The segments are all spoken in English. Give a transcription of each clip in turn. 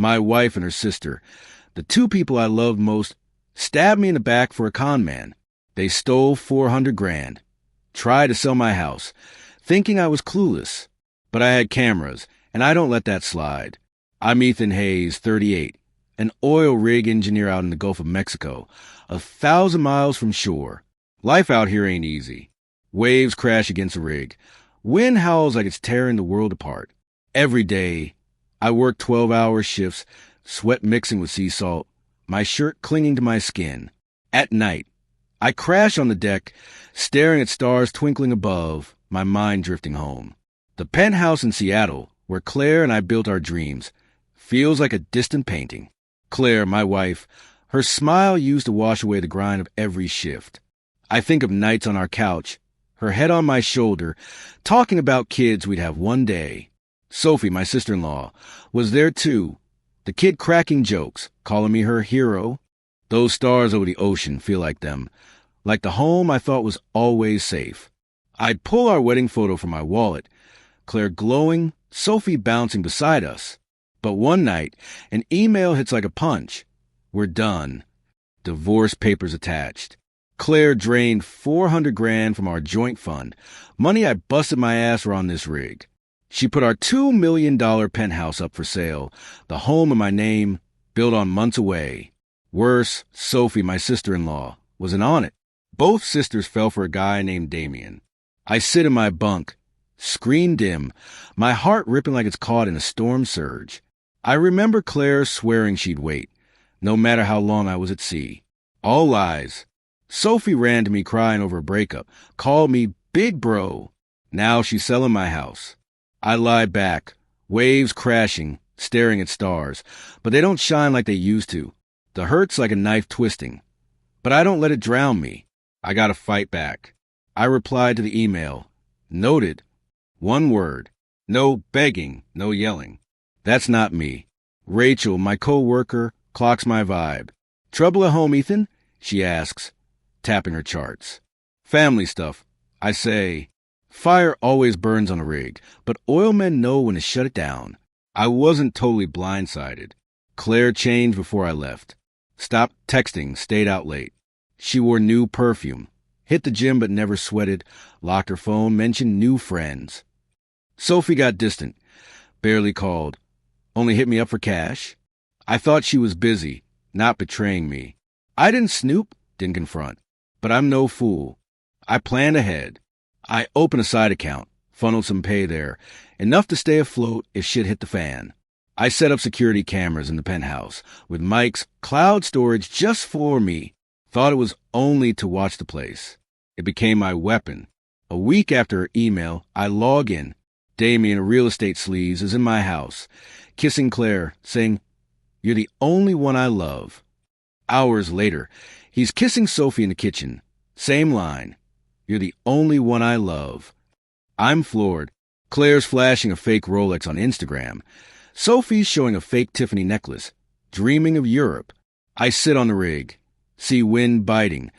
My wife and her sister, the two people I loved most, stabbed me in the back for a con man. They stole 400 grand. Tried to sell my house, thinking I was clueless. But I had cameras, and I don't let that slide. I'm Ethan Hayes, 38, an oil rig engineer out in the Gulf of Mexico, 1,000 miles from shore. Life out here ain't easy. Waves crash against the rig. Wind howls like it's tearing the world apart. Every day, I work 12-hour shifts, sweat mixing with sea salt, my shirt clinging to my skin. At night, I crash on the deck, staring at stars twinkling above, my mind drifting home. The penthouse in Seattle, where Claire and I built our dreams, feels like a distant painting. Claire, my wife, her smile used to wash away the grind of every shift. I think of nights on our couch, her head on my shoulder, talking about kids we'd have one day. Sophie, my sister-in-law, was there too, the kid cracking jokes, calling me her hero. Those stars over the ocean feel like them, like the home I thought was always safe. I'd pull our wedding photo from my wallet, Claire glowing, Sophie bouncing beside us. But one night, an email hits like a punch. We're done. Divorce papers attached. Claire drained 400 grand from our joint fund, money I busted my ass for on this rig. She put our $2 million penthouse up for sale, the home in my name, built on months away. Worse, Sophie, my sister-in-law, wasn't on it. Both sisters fell for a guy named Damien. I sit in my bunk, screen dim, my heart ripping like it's caught in a storm surge. I remember Claire swearing she'd wait, no matter how long I was at sea. All lies. Sophie ran to me crying over a breakup, called me big bro. Now she's selling my house. I lie back, waves crashing, staring at stars, but they don't shine like they used to. The hurt's like a knife twisting. But I don't let it drown me. I gotta fight back. I replied to the email. Noted. One word. No begging, no yelling. That's not me. Rachel, my co-worker, clocks my vibe. Trouble at home, Ethan? She asks, tapping her charts. Family stuff. I say, fire always burns on a rig, but oilmen know when to shut it down. I wasn't totally blindsided. Claire changed before I left. Stopped texting, stayed out late. She wore new perfume. Hit the gym but never sweated. Locked her phone, mentioned new friends. Sophie got distant. Barely called. Only hit me up for cash. I thought she was busy, not betraying me. I didn't snoop, didn't confront. But I'm no fool. I planned ahead. I opened a side account, funneled some pay there, enough to stay afloat if shit hit the fan. I set up security cameras in the penthouse, with mics, cloud storage just for me. Thought it was only to watch the place. It became my weapon. A week after her email, I log in. Damien, a real estate sleaze, is in my house, kissing Claire, saying, "You're the only one I love." Hours later, he's kissing Sophie in the kitchen. Same line. "You're the only one I love." I'm floored. Claire's flashing a fake Rolex on Instagram. Sophie's showing a fake Tiffany necklace, dreaming of Europe. I sit on the rig, see wind biting,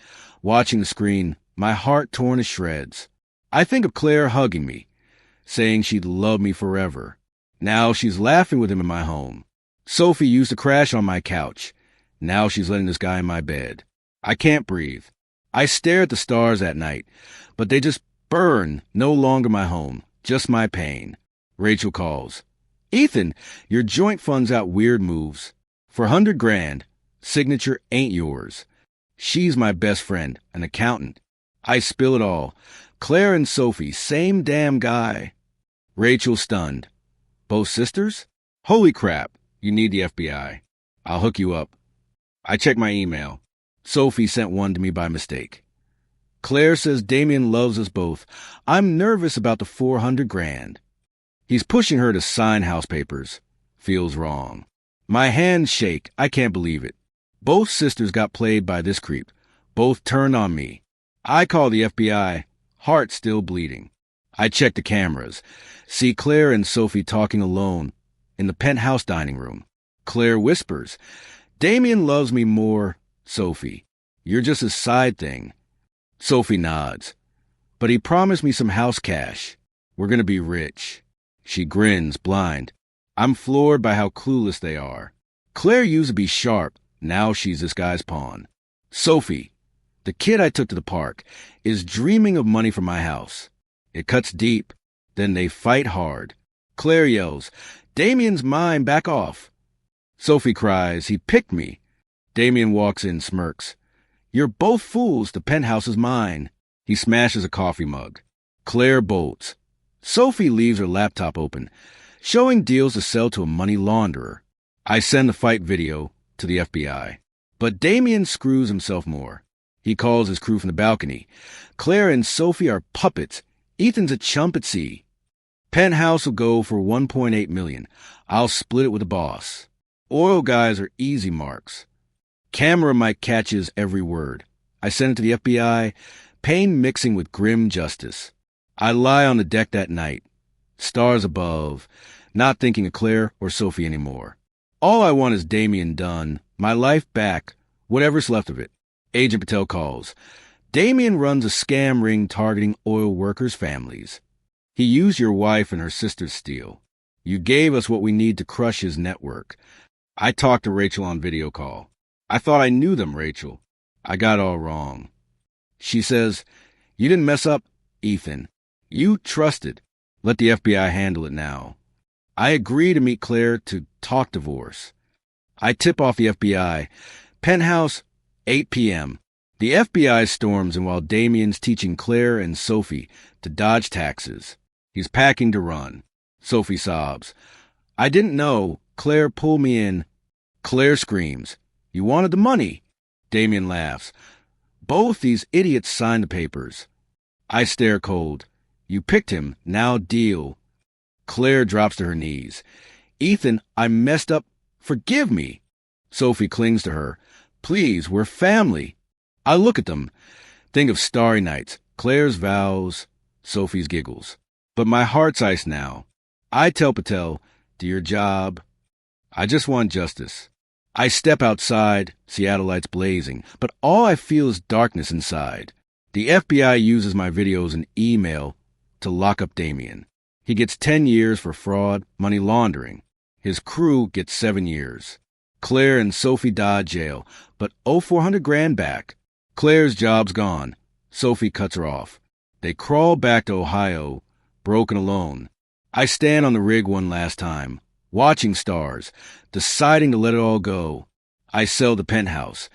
watching the screen, my heart torn to shreds. I think of Claire hugging me, saying she'd love me forever. Now she's laughing with him in my home. Sophie used to crash on my couch. Now she's letting this guy in my bed. I can't breathe. I stare at the stars at night, but they just burn, no longer my home, just my pain. Rachel calls. "Ethan, your joint funds out weird moves. For 100 grand, signature ain't yours." She's my best friend, an accountant. I spill it all. Claire and Sophie, same damn guy. Rachel stunned. Both sisters? Holy crap, you need the FBI. I'll hook you up. I check my email. Sophie sent one to me by mistake. Claire says Damien loves us both. I'm nervous about the 400 grand. He's pushing her to sign house papers. Feels wrong. My hands shake. I can't believe it. Both sisters got played by this creep. Both turned on me. I call the FBI. Heart still bleeding. I check the cameras. See Claire and Sophie talking alone in the penthouse dining room. Claire whispers, "Damien loves me more, Sophie. You're just a side thing." Sophie nods. "But he promised me some house cash. We're going to be rich." She grins, blind. I'm floored by how clueless they are. Claire used to be sharp. Now she's this guy's pawn. Sophie, the kid I took to the park, is dreaming of money for my house. It cuts deep. Then they fight hard. Claire yells, "Damien's mine, back off." Sophie cries, "He picked me." Damien walks in, smirks. "You're both fools. The penthouse is mine." He smashes a coffee mug. Claire bolts. Sophie leaves her laptop open, showing deals to sell to a money launderer. I send the fight video to the FBI. But Damien screws himself more. He calls his crew from the balcony. Claire and Sophie are puppets. Ethan's a chump at sea. Penthouse will go for $1.8 million. I'll split it with the boss. Oil guys are easy marks. Camera mic catches every word. I send it to the FBI, pain mixing with grim justice. I lie on the deck that night, stars above, not thinking of Claire or Sophie anymore. All I want is Damien done, my life back, whatever's left of it. Agent Patel calls. Damien runs a scam ring targeting oil workers' families. He used your wife and her sister's steal. You gave us what we need to crush his network. I talked to Rachel on video call. I thought I knew them, Rachel. I got all wrong. She says, "You didn't mess up, Ethan. You trusted. Let the FBI handle it now." I agree to meet Claire to talk divorce. I tip off the FBI. Penthouse, 8 p.m. The FBI storms, and while Damien's teaching Claire and Sophie to dodge taxes, he's packing to run. Sophie sobs. "I didn't know. Claire pulled me in." Claire screams, "You wanted the money." Damien laughs. "Both these idiots signed the papers." I stare cold. "You picked him. Now deal." Claire drops to her knees. "Ethan, I messed up. Forgive me." Sophie clings to her. "Please, we're family." I look at them. Think of starry nights. Claire's vows, Sophie's giggles. But my heart's ice now. I tell Patel, "Do your job. I just want justice." I step outside, Seattle lights blazing, but all I feel is darkness inside. The FBI uses my videos and email to lock up Damien. He gets 10 years for fraud, money laundering. His crew gets 7 years. Claire and Sophie dodge jail, but owe $400,000 back. Claire's job's gone. Sophie cuts her off. They crawl back to Ohio, broken alone. I stand on the rig one last time, watching stars, deciding to let it all go. I sell the penthouse.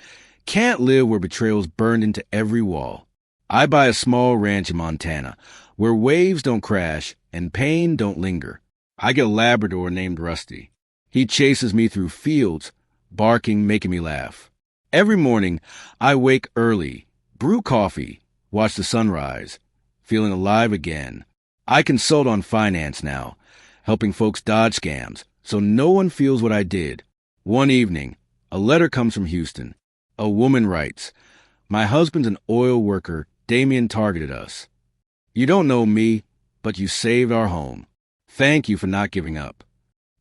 Can't live where betrayal's burned into every wall. I buy a small ranch in Montana, where waves don't crash and pain don't linger. I get a Labrador named Rusty. He chases me through fields, barking, making me laugh. Every morning, I wake early, brew coffee, watch the sunrise, feeling alive again. I consult on finance now, helping folks dodge scams, so no one feels what I did. One evening, a letter comes from Houston. A woman writes, "My husband's an oil worker. Damien targeted us. You don't know me, but you saved our home. Thank you for not giving up."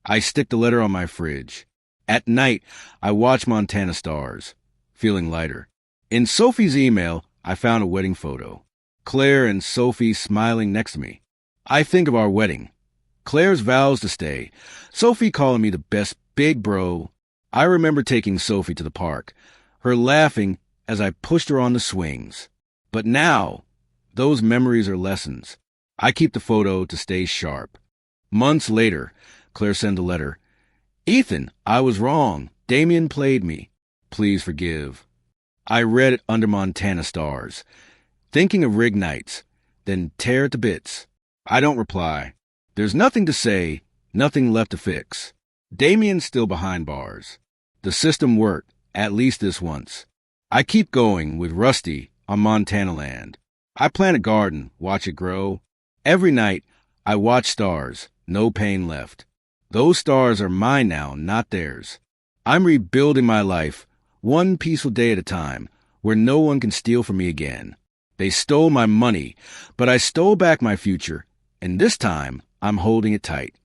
I stick the letter on my fridge. At night, I watch Montana stars, feeling lighter. In Sophie's email, I found a wedding photo. Claire and Sophie smiling next to me. I think of our wedding. Claire's vows to stay. Sophie calling me the best big bro. I remember taking Sophie to the park, her laughing as I pushed her on the swings. But now, those memories are lessons. I keep the photo to stay sharp. Months later, Claire sent a letter. "Ethan, I was wrong. Damien played me. Please forgive." I read it under Montana stars, thinking of rig nights, then tear it to bits. I don't reply. There's nothing to say, nothing left to fix. Damien's still behind bars. The system worked, at least this once. I keep going with Rusty on Montana land. I plant a garden, watch it grow. Every night, I watch stars, no pain left. Those stars are mine now, not theirs. I'm rebuilding my life, one peaceful day at a time, where no one can steal from me again. They stole my money, but I stole back my future, and this time I'm holding it tight.